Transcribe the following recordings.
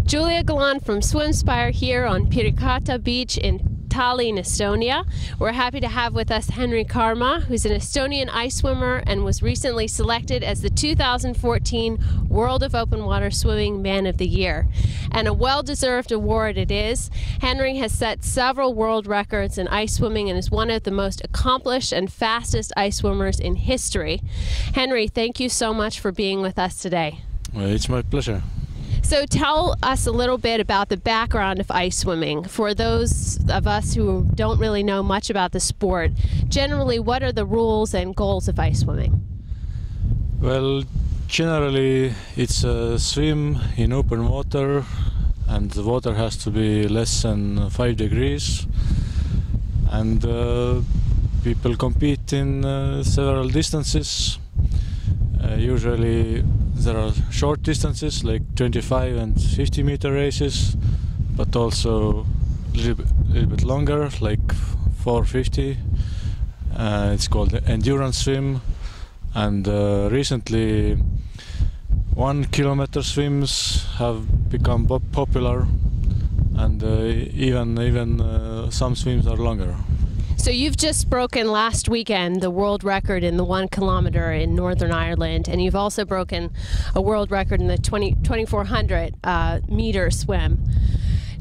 Julia Galan from Swimspire here on Pirikata Beach in Tallinn, Estonia. We're happy to have with us Henri Kaarma, who's an Estonian ice swimmer and was recently selected as the 2014 World of Open Water Swimming Man of the Year. And a well-deserved award it is. Henri has set several world records in ice swimming and is one of the most accomplished and fastest ice swimmers in history. Henri, thank you so much for being with us today. Well, it's my pleasure. So tell us a little bit about the background of ice swimming. For those of us who don't really know much about the sport, generally what are the rules and goals of ice swimming? Well, generally it's a swim in open water, and the water has to be less than 5 degrees, and people compete in several distances. Usually there are short distances like 25 and 50 meter races, but also a little bit longer like 450. It's called the endurance swim, and recently 1 kilometer swims have become popular, and even some swims are longer. So you've just broken last weekend the world record in the 1 kilometer in Northern Ireland, and you've also broken a world record in the 2400 meter swim.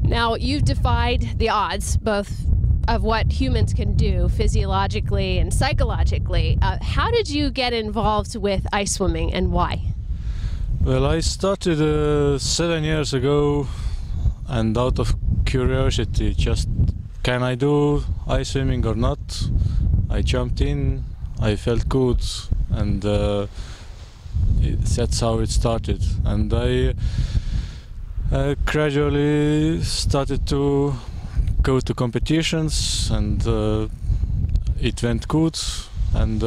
Now you've defied the odds, both of what humans can do physiologically and psychologically. How did you get involved with ice swimming and why? Well, I started 7 years ago, and out of curiosity, just can I do ice swimming or not? I jumped in, I felt good, and that's how it started. And I gradually started to go to competitions, and it went good, and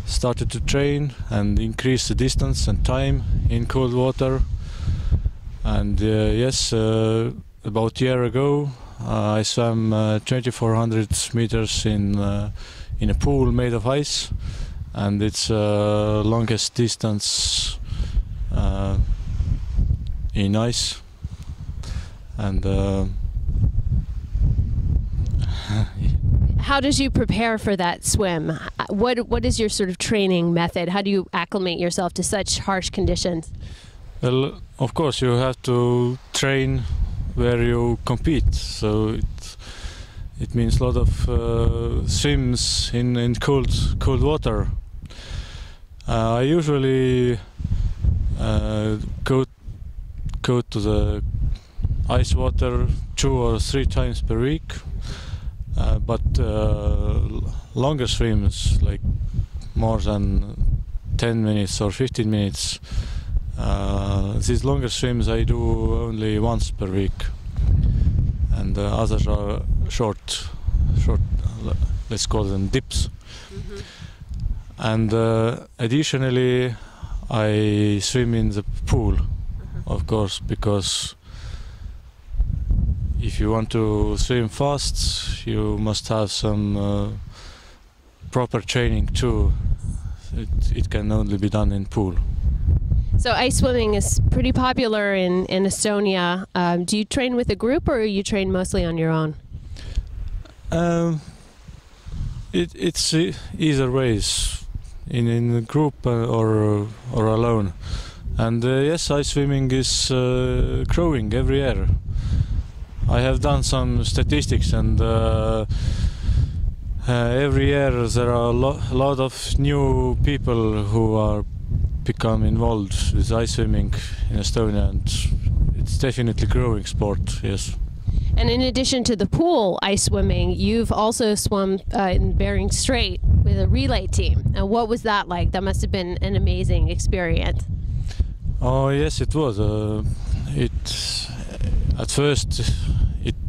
started to train and increase the distance and time in cold water. And yes, about a year ago I swam 2400 meters in a pool made of ice, and it's longest distance in ice. And how did you prepare for that swim? What is your sort of training method? How do you acclimate yourself to such harsh conditions? Well, of course you have to train where you compete, so it means a lot of swims in cold water. I usually go to the ice water 2 or 3 times per week, but longer swims, like more than 10 minutes or 15 minutes, these longer swims I do only once per week, and others are short, let's call them dips. Mm-hmm. And additionally I swim in the pool, mm-hmm. Of course, because if you want to swim fast you must have some proper training too. It can only be done in pool. So ice swimming is pretty popular in Estonia. Do you train with a group, or you train mostly on your own? It's either ways, in a group or alone. And yes, ice swimming is growing every year. I have done some statistics, and every year there are a lot of new people who are become involved with ice swimming in Estonia, and it's definitely growing sport, yes. And in addition to the pool ice swimming, you've also swum in Bering Strait with a relay team. And what was that like? That must have been an amazing experience. Oh yes, it was. At first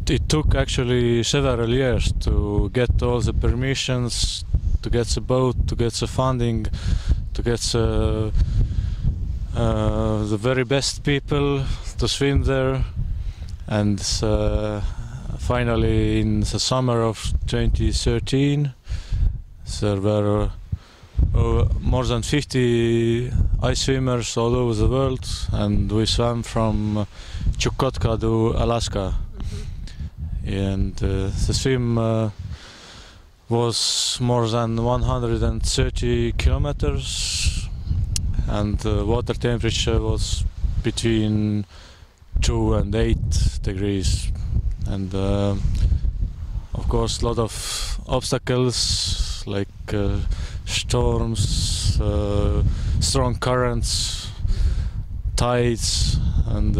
it took actually several years to get all the permissions, to get the boat, to get the funding, to get the very best people to swim there. And finally in the summer of 2013 there were more than 50 ice swimmers all over the world, and we swam from Chukotka to Alaska. And the swim was more than 130 kilometers, and the water temperature was between 2 and 8 degrees, and of course a lot of obstacles like storms, strong currents, tides, and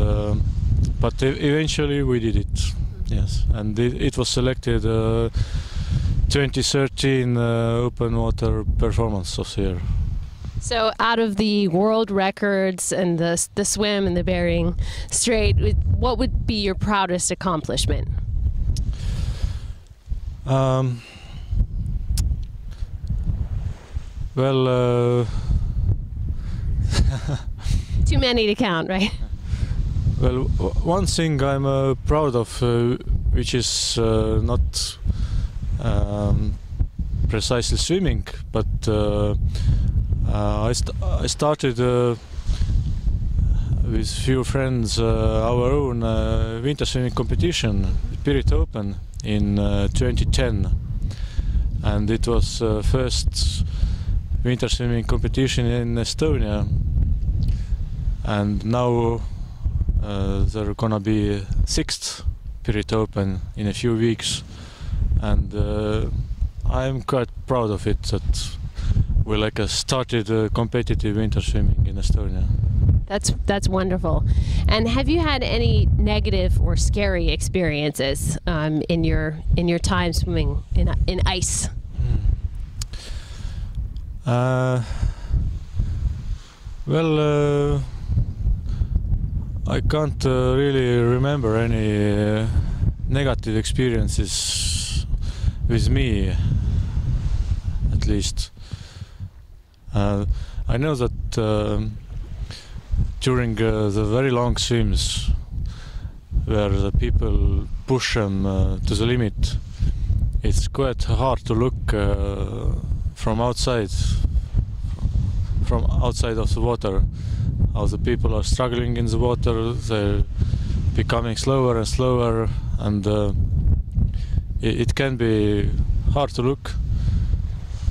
but eventually we did it. Yes, and it was selected 2013 open water performance of the year. So out of the world records and the swim in the Bering Strait, what would be your proudest accomplishment? Well, too many to count, right? Well, one thing I'm proud of, which is not precisely swimming, but I started with few friends our own winter swimming competition, Pirita Open, in 2010, and it was first winter swimming competition in Estonia, and now there are gonna be 6th Pirita Open in a few weeks, and I'm quite proud of it that we started competitive winter swimming in Estonia. That's wonderful. And have you had any negative or scary experiences in your time swimming in ice? Well, I can't really remember any negative experiences with me, at least. I know that during the very long swims, where the people push them to the limit, it's quite hard to look from outside of the water, how the people are struggling in the water. They're becoming slower and slower, and it can be hard to look.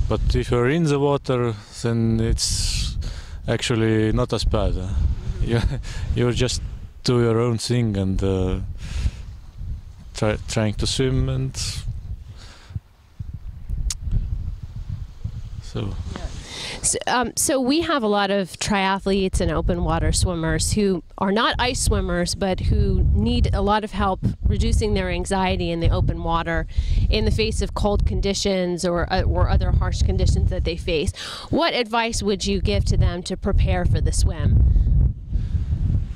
But if you're in the water, then it's actually not as bad. You just do your own thing and trying to swim, and so. So we have a lot of triathletes and open water swimmers who are not ice swimmers, but who need a lot of help reducing their anxiety in the open water in the face of cold conditions or other harsh conditions that they face. What advice would you give to them to prepare for the swim?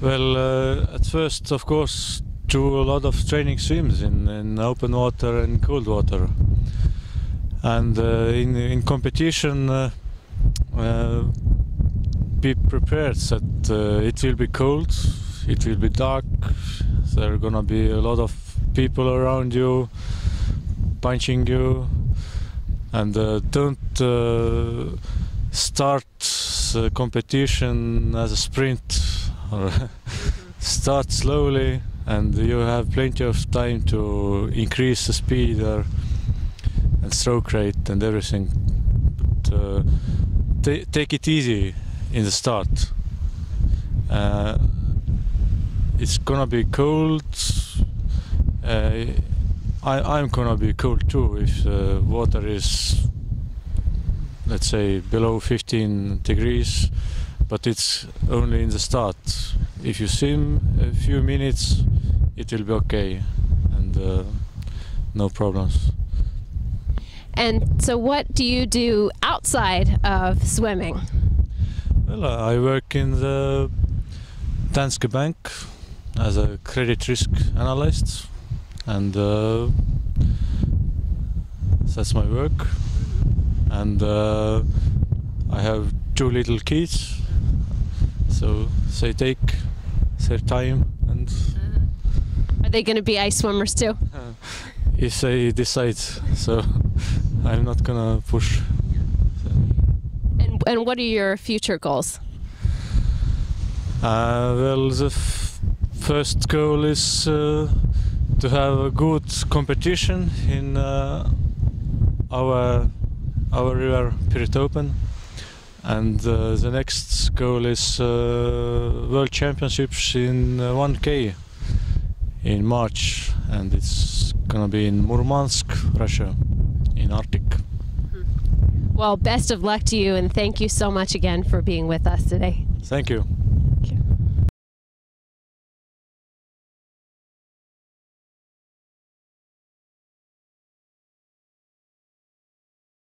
Well, at first, of course, do a lot of training swims in open water and cold water, and in competition. Be prepared that it will be cold, it will be dark, there are gonna be a lot of people around you punching you, and don't start the competition as a sprint, or start slowly, and you have plenty of time to increase the speed and stroke rate and everything. But, take it easy in the start. It's gonna be cold. I'm gonna be cold too if the water is, let's say, below 15 degrees, but it's only in the start. If you swim a few minutes, it will be okay, and no problems. And so what do you do outside of swimming? Well, I work in the Danske Bank as a credit risk analyst, and that's my work. And I have 2 little kids, so they take their time. And are they going to be ice swimmers too? If they decide, so I'm not gonna push. And what are your future goals? Well, the first goal is to have a good competition in our river Pirita Open, and the next goal is World Championships in 1K in March, and it's gonna be in Murmansk, Russia, in Arctic. Well, best of luck to you, and thank you so much again for being with us today. Thank you.